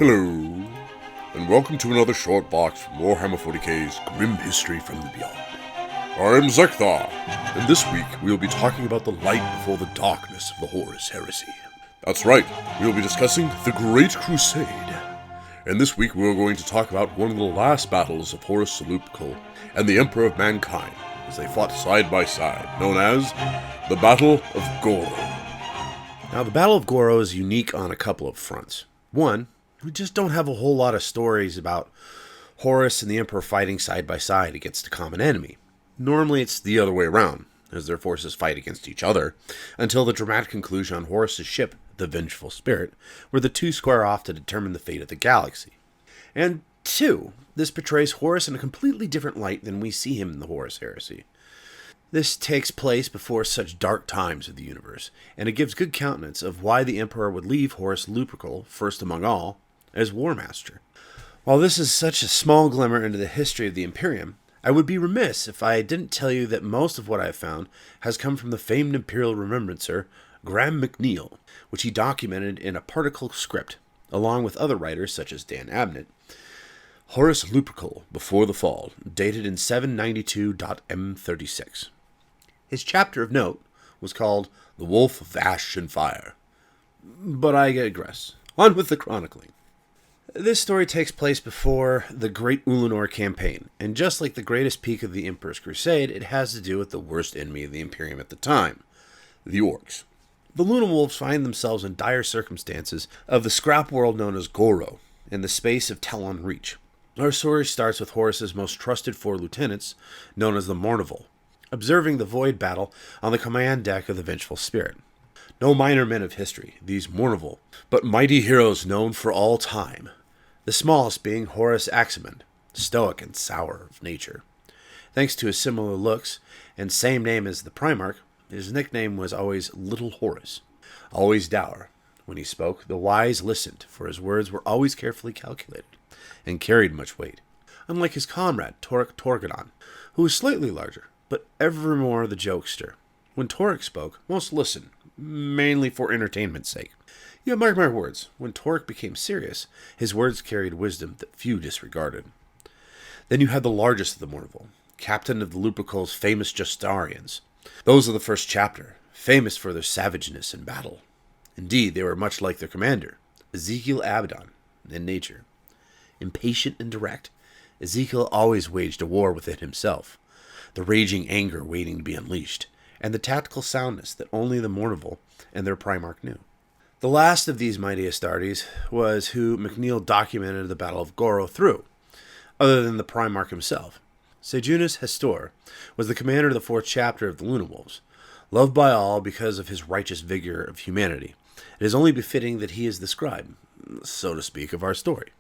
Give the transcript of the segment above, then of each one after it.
Hello, and welcome to another short box from Warhammer 40k's Grim History from the Beyond. I'm Zeckthar, and this week we will be talking about the light before the darkness of the Horus heresy. That's right, we will be discussing the Great Crusade. And this week we are going to talk about one of the last battles of Horus Luprical and the Emperor of Mankind, as they fought side by side, known as the Battle of Gorro. Now, the Battle of Gorro is unique on a couple of fronts. One, we just don't have a whole lot of stories about Horus and the Emperor fighting side by side against a common enemy. Normally it's the other way around, as their forces fight against each other, until the dramatic conclusion on Horus' ship, the Vengeful Spirit, where the two square off to determine the fate of the galaxy. And two, this portrays Horus in a completely different light than we see him in the Horus heresy. This takes place before such dark times of the universe, and it gives good countenance of why the Emperor would leave Horus Luprical, first among all, as War Master. While this is such a small glimmer into the history of the Imperium, I would be remiss if I didn't tell you that most of what I have found has come from the famed Imperial Remembrancer, Graham McNeill, which he documented in a particle script, along with other writers such as Dan Abnett. Horus Luprical, Before the Fall, dated in 792.M36. His chapter of note was called The Wolf of Ash and Fire. But I digress. On with the chronicling. This story takes place before the Great Ulanor campaign, and just like the greatest peak of the Emperor's Crusade, it has to do with the worst enemy of the Imperium at the time, the Orcs. The Luna Wolves find themselves in dire circumstances of the Scrapeworld known as Gorro, in the space of Telon Reach. Our story starts with Horus's most trusted four lieutenants, known as the Mournival, observing the Void battle on the command deck of the Vengeful Spirit. No minor men of history, these Mournival, but mighty heroes known for all time. The smallest being Horus Aximand, stoic and sour of nature. Thanks to his similar looks and same name as the Primarch, his nickname was always Little Horus. Always dour. When he spoke, the wise listened, for his words were always carefully calculated and carried much weight. Unlike his comrade, Torek Torgadon, who was slightly larger, but ever more the jokester. When Torek spoke, most listened, mainly for entertainment's sake. Yet mark my words, when Torek became serious, his words carried wisdom that few disregarded. Then you had the largest of the Mournival, captain of the Luprical's famous Justarians. Those of the first chapter, famous for their savageness in battle. Indeed, they were much like their commander, Ezekiel Abaddon, in nature. Impatient and direct, Ezekiel always waged a war within himself, the raging anger waiting to be unleashed, and the tactical soundness that only the Mournival and their Primarch knew. The last of these mighty Astartes was who McNeill documented the Battle of Gorro through, other than the Primarch himself. Sejanus Hastor was the commander of the fourth chapter of the Luna Wolves, loved by all because of his righteous vigor of humanity. It is only befitting that he is the scribe, so to speak, of our story.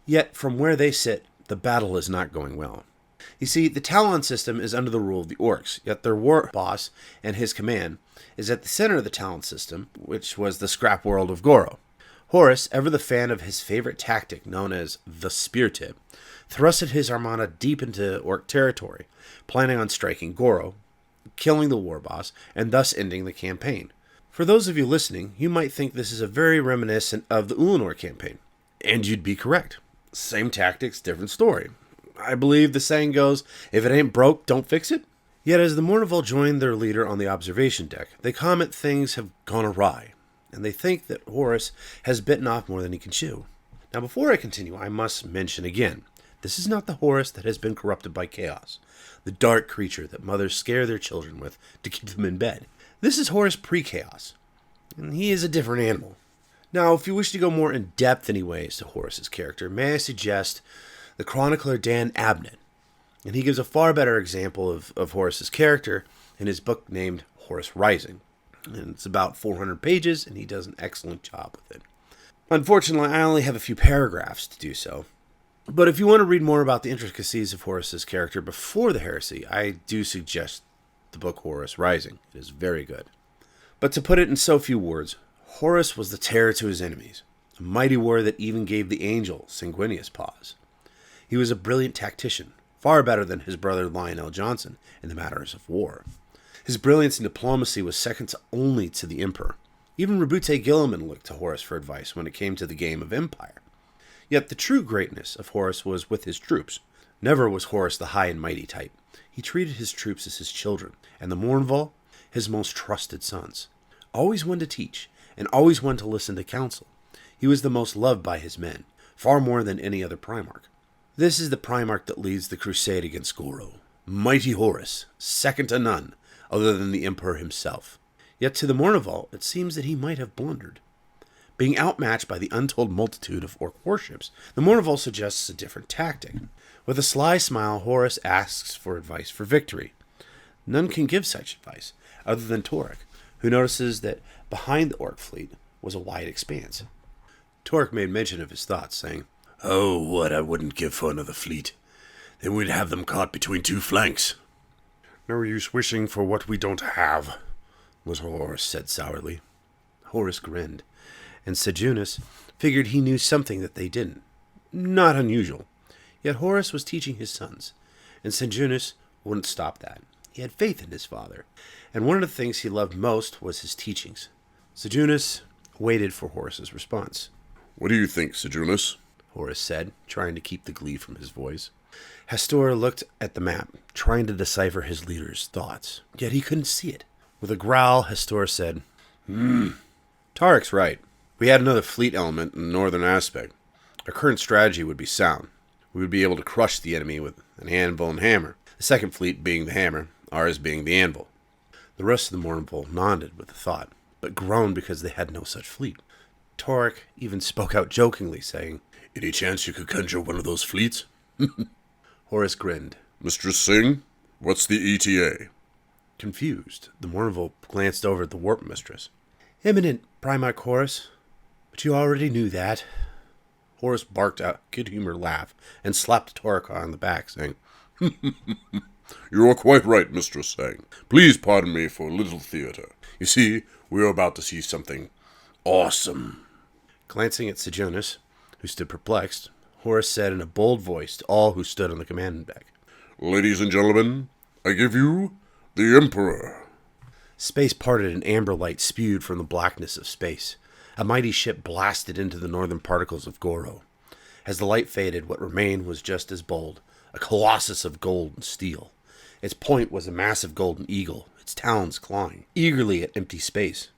Yet, from where they sit, the battle is not going well. You see, the Telon system is under the rule of the Orcs, yet their war boss and his command is at the center of the Telon system, which was the Scrapeworld of Gorro. Horus, ever the fan of his favorite tactic known as the Spear Tip, thrusted his armada deep into Orc territory, planning on striking Gorro, killing the war boss, and thus ending the campaign. For those of you listening, you might think this is a very reminiscent of the Ulanor campaign, and you'd be correct. Same tactics, different story. I believe the saying goes, if it ain't broke, don't fix it. Yet as the Mournival join their leader on the observation deck, they comment things have gone awry, and they think that Horus has bitten off more than he can chew. Now before I continue, I must mention again, this is not the Horus that has been corrupted by chaos, the dark creature that mothers scare their children with to keep them in bed. This is Horus pre-chaos, and he is a different animal. Now, if you wish to go more in depth anyways to Horus's character, may I suggest the chronicler Dan Abnett, and he gives a far better example of Horus's character in his book named Horus Rising. And it's about 400 pages, and he does an excellent job with it. Unfortunately, I only have a few paragraphs to do so. But if you want to read more about the intricacies of Horus's character before the heresy, I do suggest the book Horus Rising. It is very good. But to put it in so few words, Horus was the terror to his enemies, a mighty warrior that even gave the angel Sanguinius pause. He was a brilliant tactician, far better than his brother Lionel Johnson in the matters of war. His brilliance in diplomacy was second only to the Emperor. Even Rabute Gilliman looked to Horus for advice when it came to the game of empire. Yet the true greatness of Horus was with his troops. Never was Horus the high and mighty type. He treated his troops as his children, and the Mournful his most trusted sons. Always one to teach, and always one to listen to counsel. He was the most loved by his men, far more than any other Primarch. This is the Primarch that leads the crusade against Gorro. Mighty Horus, second to none, other than the Emperor himself. Yet to the Mournful, it seems that he might have blundered. Being outmatched by the untold multitude of Orc warships, the Mournful suggests a different tactic. With a sly smile, Horus asks for advice for victory. None can give such advice, other than Torek, who notices that behind the Orc fleet was a wide expanse. Torek made mention of his thoughts, saying, "Oh, what I wouldn't give for another fleet. Then we'd have them caught between two flanks." "No use wishing for what we don't have," was what Horus said sourly. Horus grinned, and Sejunis figured he knew something that they didn't. Not unusual. Yet Horus was teaching his sons, and Sejunis wouldn't stop that. He had faith in his father, and one of the things he loved most was his teachings. Sejunis waited for Horus's response. "What do you think, Sejunis?" Horus said, trying to keep the glee from his voice. Hastor looked at the map, trying to decipher his leader's thoughts, yet he couldn't see it. With a growl, Hastor said, Tarek's right. We had another fleet element in the northern aspect. Our current strategy would be sound. We would be able to crush the enemy with an anvil and hammer, the second fleet being the hammer, ours being the anvil. The rest of the Mournful nodded with the thought, but groaned because they had no such fleet. Torek even spoke out jokingly, saying, "Any chance you could conjure one of those fleets?" Horus grinned. "Mistress Singh, what's the ETA?" Confused, the Mournful glanced over at the Warp Mistress. "Imminent, Primarch Horus. But you already knew that." Horus barked a good-humored laugh and slapped Torek on the back, saying, "You are quite right, Mistress Singh. Please pardon me for a little theater. You see, we are about to see something awesome." Glancing at Sejunis, who stood perplexed, Horus said in a bold voice to all who stood on the command deck, "Ladies and gentlemen, I give you the Emperor." Space parted and amber light spewed from the blackness of space. A mighty ship blasted into the northern particles of Gorro. As the light faded, what remained was just as bold, a colossus of gold and steel. Its point was a massive golden eagle, its talons clawing eagerly at empty space.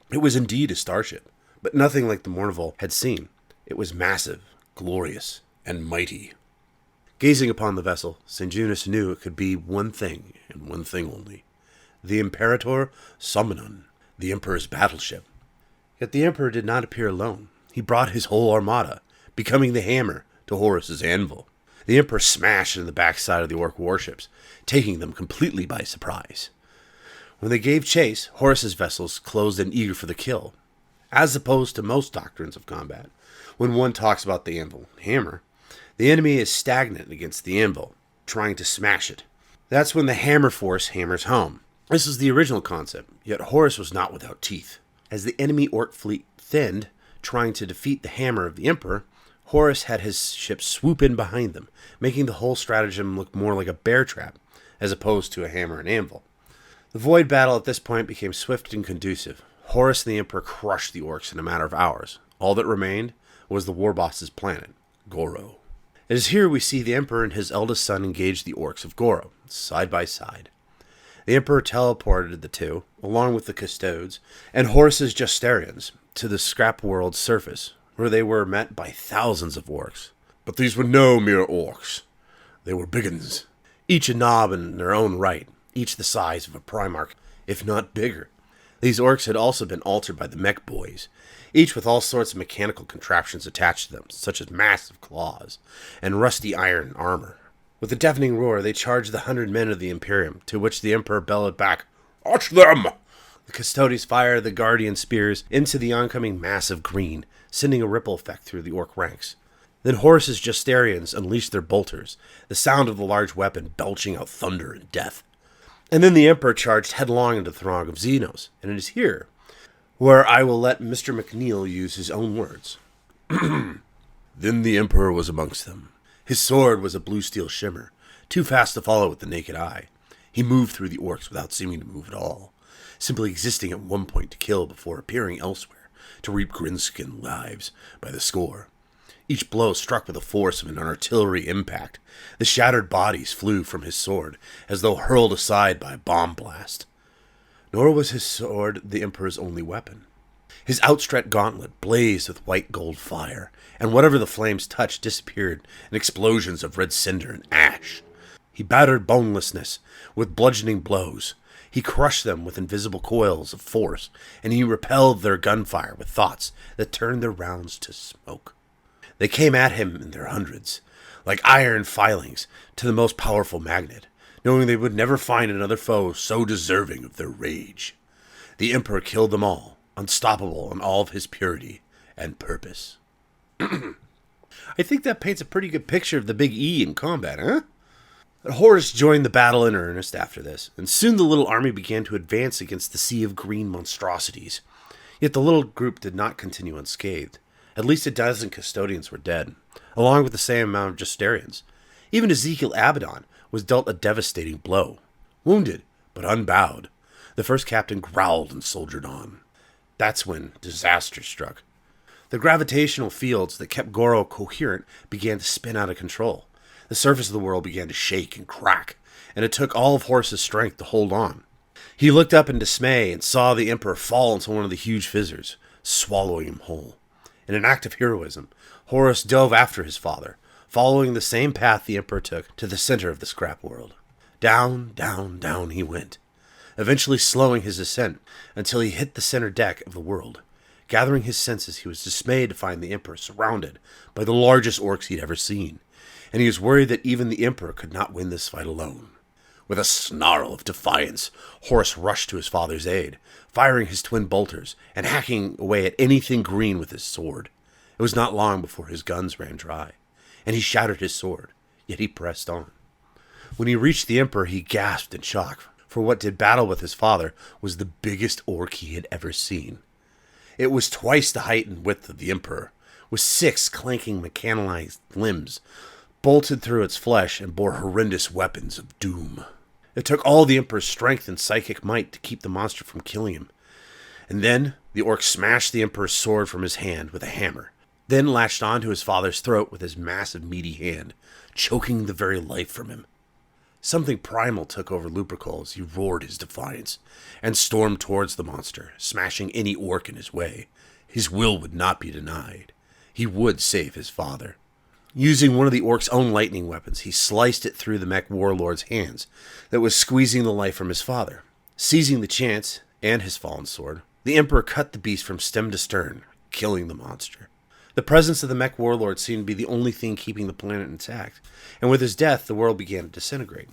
It was indeed a starship, but nothing like the Mournful had seen. It was massive, glorious, and mighty. Gazing upon the vessel, Sejunis knew it could be one thing, and one thing only. The Imperator Summonon, the Emperor's battleship. Yet the Emperor did not appear alone. He brought his whole armada, becoming the hammer to Horus's anvil. The Emperor smashed into the backside of the Orc warships, taking them completely by surprise. When they gave chase, Horus's vessels closed in eager for the kill. As opposed to most doctrines of combat, when one talks about the anvil and hammer, the enemy is stagnant against the anvil, trying to smash it. That's when the hammer force hammers home. This is the original concept, yet Horus was not without teeth. As the enemy Orc fleet thinned, trying to defeat the hammer of the Emperor, Horus had his ships swoop in behind them, making the whole stratagem look more like a bear trap, as opposed to a hammer and anvil. The void battle at this point became swift and conducive. Horus and the Emperor crushed the Orcs in a matter of hours. All that remained was the war boss's planet, Gorro. It is here we see the Emperor and his eldest son engage the Orcs of Gorro, side by side. The Emperor teleported the two, along with the Custodes, and Horus's Justarians, to the Scrapeworld surface, where they were met by thousands of Orcs. But these were no mere Orcs. They were biggins. Each a knob in their own right, each the size of a Primarch, if not bigger. These Orcs had also been altered by the mech boys, each with all sorts of mechanical contraptions attached to them, such as massive claws and rusty iron armor. With a deafening roar, they charged the 100 men of the Imperium, to which the Emperor bellowed back, "Arch them!" The Custodes fired the Guardian spears into the oncoming mass of green, sending a ripple effect through the Orc ranks. Then Horus's Justarians unleashed their bolters, the sound of the large weapon belching out thunder and death. And then the Emperor charged headlong into the throng of Xenos, and it is here where I will let Mr. McNeil use his own words. Then the Emperor was amongst them. His sword was a blue steel shimmer, too fast to follow with the naked eye. He moved through the Orcs without seeming to move at all, simply existing at one point to kill before appearing elsewhere, to reap grinskin lives by the score. Each blow struck with the force of an artillery impact. The shattered bodies flew from his sword, as though hurled aside by a bomb blast. Nor was his sword the Emperor's only weapon. His outstretched gauntlet blazed with white gold fire, and whatever the flames touched disappeared in explosions of red cinder and ash. He battered bonelessness with bludgeoning blows. He crushed them with invisible coils of force, and he repelled their gunfire with thoughts that turned their rounds to smoke. They came at him in their hundreds, like iron filings to the most powerful magnet, knowing they would never find another foe so deserving of their rage. The Emperor killed them all, unstoppable in all of his purity and purpose. I think that paints a pretty good picture of the Big E in combat, huh? Horus joined the battle in earnest after this, and soon the little army began to advance against the sea of green monstrosities. Yet the little group did not continue unscathed. At least a dozen custodians were dead, along with the same amount of Justarians. Even Ezekiel Abaddon was dealt a devastating blow. Wounded, but unbowed, the first captain growled and soldiered on. That's when disaster struck. The gravitational fields that kept Gorro coherent began to spin out of control. The surface of the world began to shake and crack, and it took all of Horus's strength to hold on. He looked up in dismay and saw the Emperor fall into one of the huge fissures, swallowing him whole. In an act of heroism, Horus dove after his father, following the same path the Emperor took to the center of the Scrapeworld. Down, down, down he went, eventually slowing his ascent until he hit the center deck of the world. Gathering his senses, he was dismayed to find the Emperor surrounded by the largest orcs he'd ever seen, and he was worried that even the Emperor could not win this fight alone. With a snarl of defiance, Horus rushed to his father's aid, firing his twin bolters and hacking away at anything green with his sword. It was not long before his guns ran dry, and he shattered his sword, yet he pressed on. When he reached the Emperor, he gasped in shock, for what did battle with his father was the biggest orc he had ever seen. It was twice the height and width of the Emperor, with 6 clanking mechanized limbs bolted through its flesh and bore horrendous weapons of doom. It took all the Emperor's strength and psychic might to keep the monster from killing him. And then the orc smashed the Emperor's sword from his hand with a hammer, then latched onto his father's throat with his massive meaty hand, choking the very life from him. Something primal took over Luprical as he roared his defiance and stormed towards the monster, smashing any orc in his way. His will would not be denied. He would save his father. Using one of the orc's own lightning weapons, he sliced it through the mech warlord's hands that was squeezing the life from his father. Seizing the chance, and his fallen sword, the Emperor cut the beast from stem to stern, killing the monster. The presence of the mech warlord seemed to be the only thing keeping the planet intact, and with his death, the world began to disintegrate.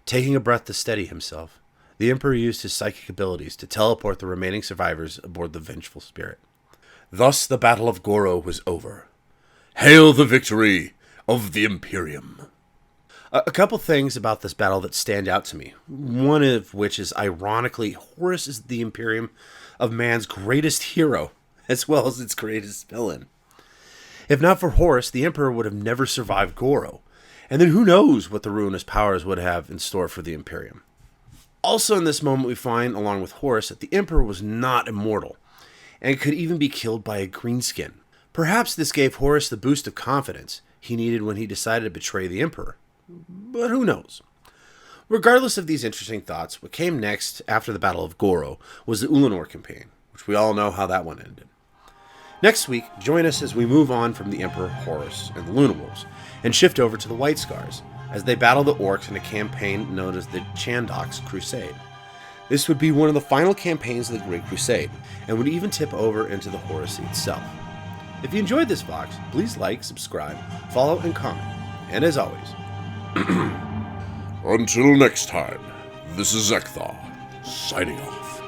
Taking a breath to steady himself, the Emperor used his psychic abilities to teleport the remaining survivors aboard the vengeful spirit. Thus the Battle of Gorro was over. Hail the victory of the Imperium! A couple things about this battle that stand out to me, one of which is, ironically, Horus is the Imperium of man's greatest hero, as well as its greatest villain. If not for Horus, the Emperor would have never survived Gorro, and then who knows what the ruinous powers would have in store for the Imperium. Also in this moment we find, along with Horus, that the Emperor was not immortal, and could even be killed by a greenskin. Perhaps this gave Horus the boost of confidence he needed when he decided to betray the Emperor. But who knows? Regardless of these interesting thoughts, what came next after the Battle of Gorro was the Ulanor campaign, which we all know how that one ended. Next week, join us as we move on from the Emperor Horus and the Luna Wolves, and shift over to the White Scars, as they battle the orcs in a campaign known as the Chandok's Crusade. This would be one of the final campaigns of the Great Crusade, and would even tip over into the Horus itself. If you enjoyed this Vox, please like, subscribe, follow, and comment. And as always, until next time, this is Zeckthar, signing off.